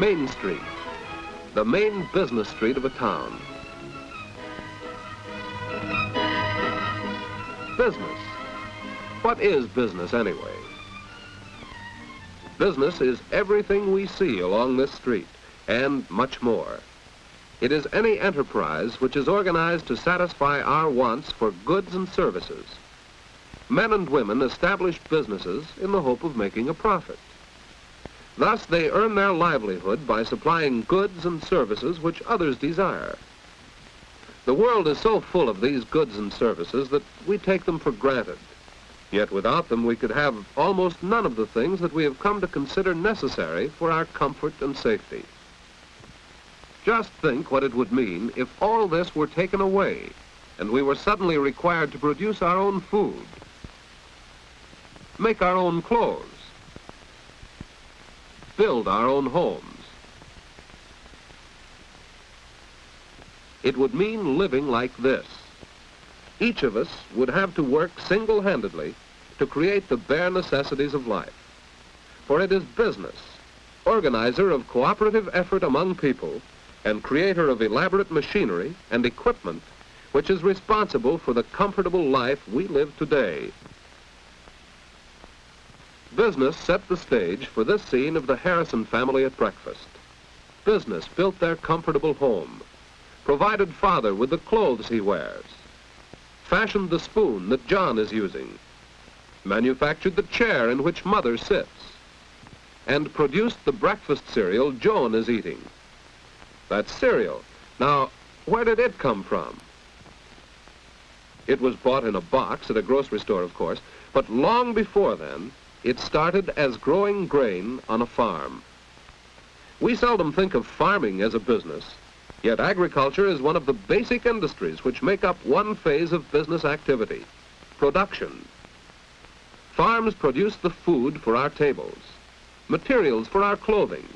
Main Street, the main business street of a town. Business. What is business anyway? Business is everything we see along this street, and much more. It is any enterprise which is organized to satisfy our wants for goods and services. Men and women establish businesses in the hope of making a profit. Thus, they earn their livelihood by supplying goods and services which others desire. The world is so full of these goods and services that we take them for granted. Yet without them, we could have almost none of the things that we have come to consider necessary for our comfort and safety. Just think what it would mean if all this were taken away and we were suddenly required to produce our own food, make our own clothes, build our own homes. It would mean living like this. Each of us would have to work single-handedly to create the bare necessities of life. For it is business, organizer of cooperative effort among people, and creator of elaborate machinery and equipment, which is responsible for the comfortable life we live today. Business set the stage for this scene of the Harrison family at breakfast. Business built their comfortable home, provided father with the clothes he wears, fashioned the spoon that John is using, manufactured the chair in which mother sits, and produced the breakfast cereal Joan is eating. That cereal, now, where did it come from? It was bought in a box at a grocery store, of course, but long before then, it started as growing grain on a farm. We seldom think of farming as a business, yet agriculture is one of the basic industries which make up one phase of business activity, production. Farms produce the food for our tables, materials for our clothing,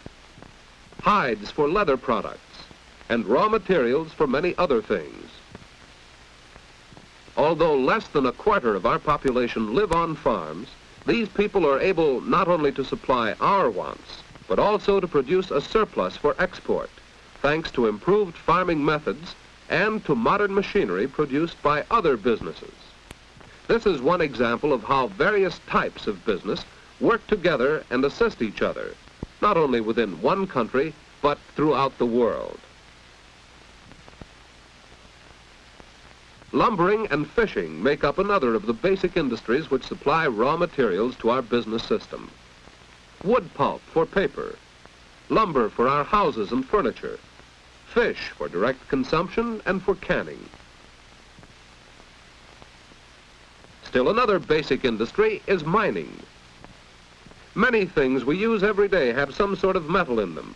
hides for leather products, and raw materials for many other things. Although less than a quarter of our population live on farms, these people are able not only to supply our wants, but also to produce a surplus for export, thanks to improved farming methods and to modern machinery produced by other businesses. This is one example of how various types of business work together and assist each other, not only within one country, but throughout the world. Lumbering and fishing make up another of the basic industries which supply raw materials to our business system. Wood pulp for paper, lumber for our houses and furniture, fish for direct consumption and for canning. Still another basic industry is mining. Many things we use every day have some sort of metal in them,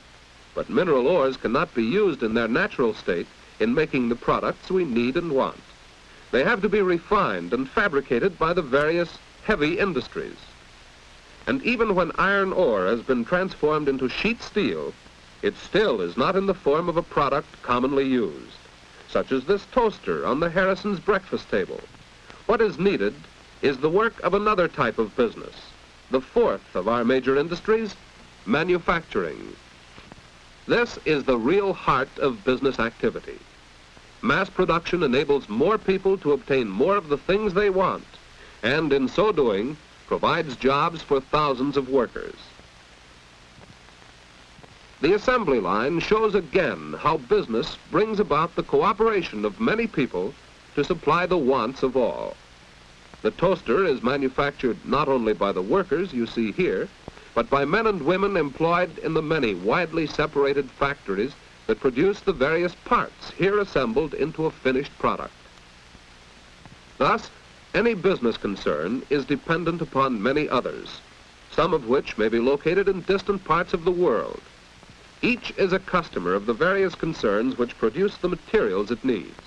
but mineral ores cannot be used in their natural state in making the products we need and want. They have to be refined and fabricated by the various heavy industries. And even when iron ore has been transformed into sheet steel, it still is not in the form of a product commonly used, such as this toaster on the Harrison's breakfast table. What is needed is the work of another type of business, the fourth of our major industries, manufacturing. This is the real heart of business activity. Mass production enables more people to obtain more of the things they want, and in so doing, provides jobs for thousands of workers. The assembly line shows again how business brings about the cooperation of many people to supply the wants of all. The toaster is manufactured not only by the workers you see here, but by men and women employed in the many widely separated factories that produce the various parts here assembled into a finished product. Thus, any business concern is dependent upon many others, some of which may be located in distant parts of the world. Each is a customer of the various concerns which produce the materials it needs,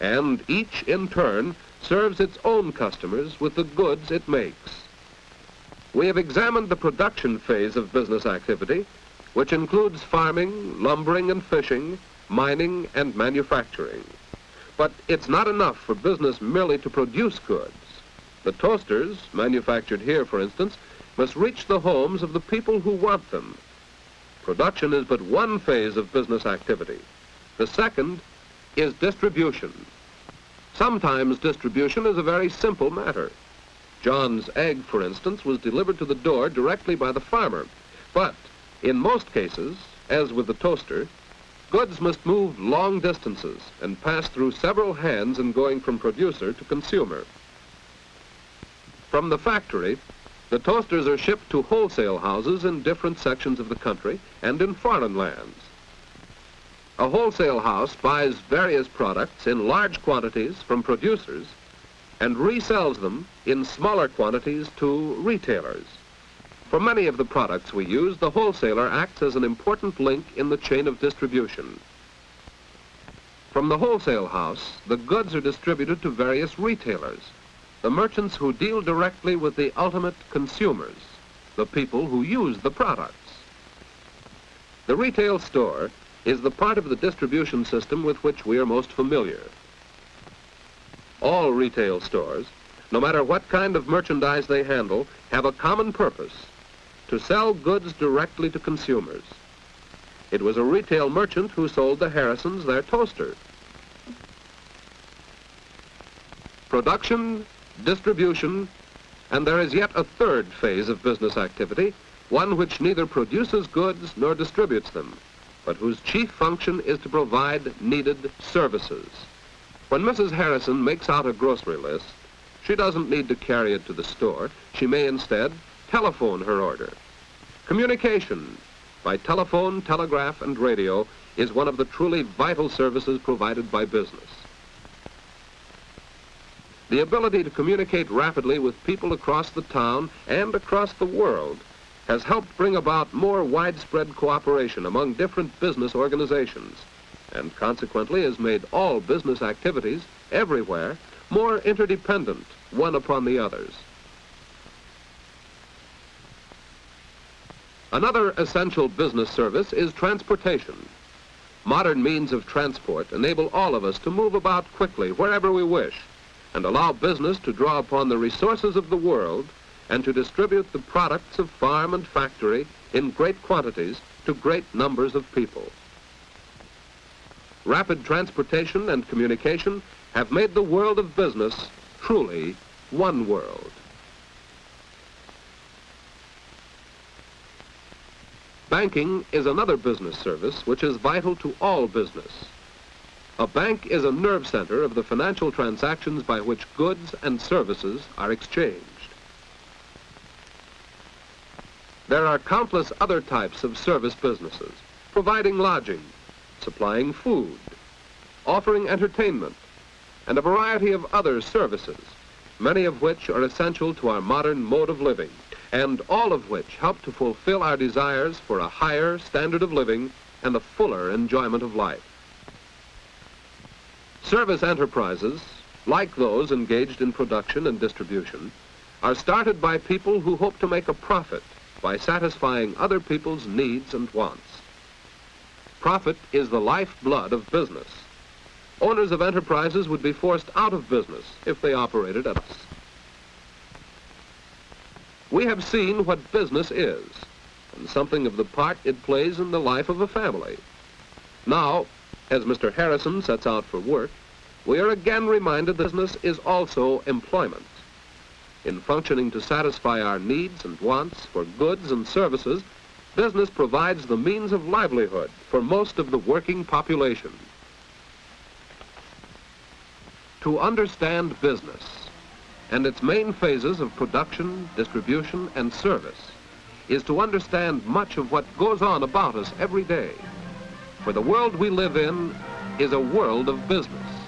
and each, in turn, serves its own customers with the goods it makes. We have examined the production phase of business activity, which includes farming, lumbering and fishing, mining and manufacturing. But it's not enough for business merely to produce goods. The toasters, manufactured here for instance, must reach the homes of the people who want them. Production is but one phase of business activity. The second is distribution. Sometimes distribution is a very simple matter. John's egg, for instance, was delivered to the door directly by the farmer. But in most cases, as with the toaster, goods must move long distances and pass through several hands in going from producer to consumer. From the factory, the toasters are shipped to wholesale houses in different sections of the country and in foreign lands. A wholesale house buys various products in large quantities from producers and resells them in smaller quantities to retailers. For many of the products we use, the wholesaler acts as an important link in the chain of distribution. From the wholesale house, the goods are distributed to various retailers, the merchants who deal directly with the ultimate consumers, the people who use the products. The retail store is the part of the distribution system with which we are most familiar. All retail stores, no matter what kind of merchandise they handle, have a common purpose: to sell goods directly to consumers. It was a retail merchant who sold the Harrisons their toaster. Production, distribution, and there is yet a third phase of business activity, one which neither produces goods nor distributes them, but whose chief function is to provide needed services. When Mrs. Harrison makes out a grocery list, she doesn't need to carry it to the store. She may instead telephone her order. Communication by telephone, telegraph, and radio is one of the truly vital services provided by business. The ability to communicate rapidly with people across the town and across the world has helped bring about more widespread cooperation among different business organizations, and consequently has made all business activities everywhere more interdependent one upon the others. Another essential business service is transportation. Modern means of transport enable all of us to move about quickly wherever we wish and allow business to draw upon the resources of the world and to distribute the products of farm and factory in great quantities to great numbers of people. Rapid transportation and communication have made the world of business truly one world. Banking is another business service which is vital to all business. A bank is a nerve center of the financial transactions by which goods and services are exchanged. There are countless other types of service businesses, providing lodging, supplying food, offering entertainment, and a variety of other services, many of which are essential to our modern mode of living, and all of which help to fulfill our desires for a higher standard of living and a fuller enjoyment of life. Service enterprises, like those engaged in production and distribution, are started by people who hope to make a profit by satisfying other people's needs and wants. Profit is the lifeblood of business. Owners of enterprises would be forced out of business if they operated at us. We have seen what business is and something of the part it plays in the life of a family. Now, as Mr. Harrison sets out for work, we are again reminded that business is also employment. In functioning to satisfy our needs and wants for goods and services, business provides the means of livelihood for most of the working population. To understand business and its main phases of production, distribution, and service is to understand much of what goes on about us every day. For the world we live in is a world of business.